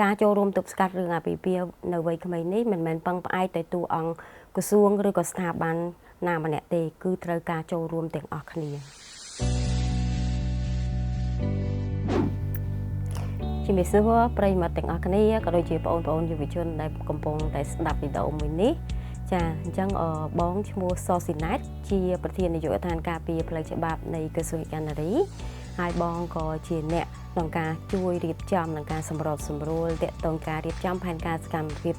ការចូលរួមទប់ស្កាត់រឿងអាពាហ៍ពិពាហ៍នៅវ័យក្មេងនេះមិនមែនពឹងផ្អែកទៅតួអង្គក្រសួងឬក៏ស្ថាប័នណាម្នាក់ទេគឺត្រូវការចូលរួមទាំងអស់គ្នាជំរាបសួរប្រិយមិត្តទាំងអស់គ្នាក៏ដូចជាបងប្អូនយុវជនដែលកំពុងតែស្ដាប់វីដេអូមួយនេះចាអញ្ចឹងបងឈ្មោះសស៊ីណែតជាប្រធាននាយកដ្ឋានការពារផ្លូវច្បាប់នៃក្រសួងកានារីហើយបងក៏ជាអ្នកក្នុងការជួយរៀបចំនិងការសម្របសម្រួលទាក់ទងការរៀបចំផែនការសកម្មភាព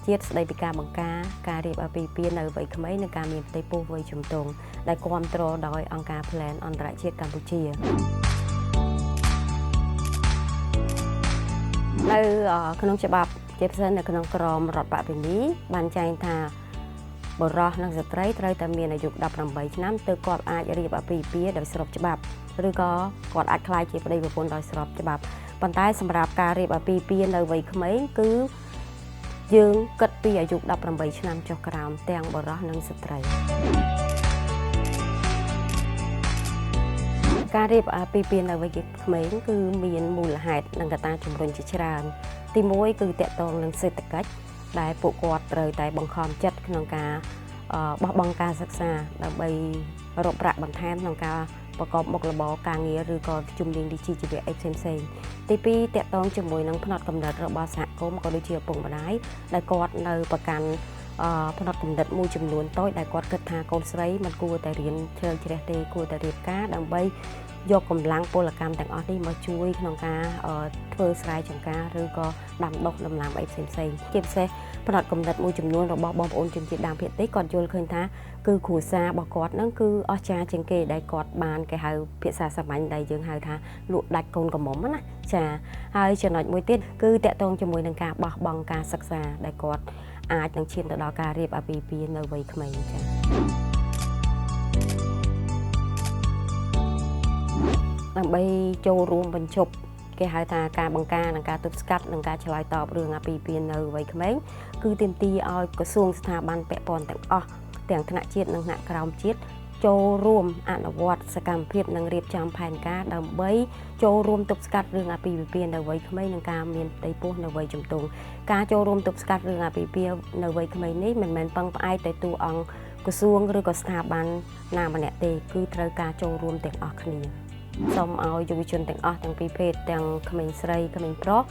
ជាតិស្ដីពីការបង្ការរៀបអាពាហ៍ពិពាហ៍នៅវ័យក្មេងនិងការមានផ្ទៃពោះវ័យជំទង់ដែលគាំទ្រដោយអង្គការ Plan អន្តរជាតិកម្ពុជានៅក្នុងច្បាប់ជាពិសេសនៅក្នុងក្រមរដ្ឋបព្វនីបានចែងថាបុរសនិងស្ត្រីត្រូវតែមានអាយុ18ឆ្នាំទើបគាត់អាចរៀបអាពាហ៍ពិពាហ៍ដោយស្របច្បាប់ឬក៏គាត់អាចក្លាយជាប្តីប្រពន្ធដោយស្របច្បាប់ប៉ុន្តែសម្រាប់ការរៀបអាពាហ៍ពិពាហ៍នៅវ័យក្មេងគឺយើងគិតពីអាយុ18ឆ្នាំចុះក្រោមទាំងបុរសនិងស្ត្រីការរៀបអាពាហ៍ពិពាហ៍នៅវ័យក្មេងគឺមានមូលហេតុនិងកត្តាជំរុញជាច្រើនទី1គឺតាក់ទងនឹងសេដ្ឋកិច្ចដែលពួកគាត់ត្រូវតែបង្ខំចិត្តក្នុងការបោះបង់ការសិក្សាដើម្បីរកប្រាក់បន្ថែមក្នុងការប្រកបមុខរបរការងារឬក៏ជំនាញវិជ្ជាជីវៈផ្សេងៗទី2តាក់ទងជាមួយនឹងផ្នត់គំនិតរបស់សហគមន៍ក៏ដូចជាឪពុកម្ដាយដែលគាត់នៅប្រកាន់ផ្នត់គំនិតមួយចំនួនតូចដែលគាត់គិតថាកូនស្រីមិនគួរតែរៀនជ្រៅជ្រះទេគួរតែរៀបការដើម្បីយកកម្លាំងពលកម្មទាំងអស់នេះមកជួយក្នុងការធ្វើស្រែចម្ការឬក៏ដាំដុះដំណាំអីផ្សេងៗជាពិសេសផ្នត់គំនិតមួយចំនួនរបស់បងប្អូនជនជាតិដើមភាគតិចគាត់យល់ឃើញថាគឺគ្រួសាររបស់គាត់ហ្នឹងគឺអស្ចារ្យជាងគេដែលគាត់បានគេហៅភាសាសាមញ្ញដែលយើងហៅថាលក់ដាច់កូនកំមុំណាចាហើយចំណុចមួយទៀតគឺតាក់ទងជាមួយនឹងការបោះបង់ការសិក្សាដែលគាត់អាចនឹងឈានទៅដល់ការរៀបអាពាហ៍ពិពាហ៍នៅវ័យក្មេងចាដើម្បីចូលរួមបញ្ឈប់គេហៅថាការបង្ការនិងការទប់ស្កាត់និងការឆ្លើយតបរឿងអាពាហ៍ពិពាហ៍នៅវ័យក្មេងគឺទាមទារឲ្យក្រសួងស្ថាប័នពាក់ព័ន្ធទាំងអស់ទាំងថ្នាក់ជាតិនិងថ្នាក់ក្រោមជាតិចូលរួមអនុវត្តសកម្មភាពនិងរៀបចំផែនការដើម្បីចូលរួមទប់ស្កាត់រឿងអាពាហ៍ពិពាហ៍នៅវ័យក្មេងនិងការមានផ្ទៃពោះនៅវ័យជំទង់ការចូលរួមទប់ស្កាត់រឿងអាពាហ៍ពិពាហ៍នៅវ័យក្មេងនេះមិនមែនពឹងផ្អែកទៅតួអង្គក្រសួងឬក៏ស្ថាប័នណាម្នាក់ទេគឺត្រូវការចូលរួមទាំងអស់គ្នាសូមឲ្យយុវជនទាំងអស់ទាំងពីរភេទទាំងក្មេងស្រីក្មេងប្រុស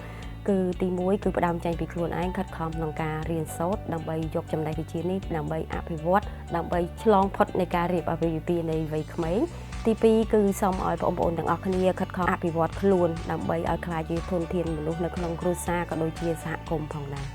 គឺទី1គឺផ្ដើមចេញពីខ្លួនឯងខិតខំក្នុងការរៀនសូត្រដើម្បីយកចំណេះវិជ្ជានេះដើម្បីអភិវឌ្ឍដើម្បីឆ្លងផុតនៃការរៀបអាពាហ៍ពិពាហ៍នៃវ័យក្មេងទី2គឺសូមឲ្យបងប្អូនទាំងអស់គ្នាខិតខំអភិវឌ្ឍខ្លួនដើម្បីឲ្យក្លាយជាធនធានមនុស្សនៅក្នុងគ្រួសារក៏ដូចជាសហគមន៍ផងដែរ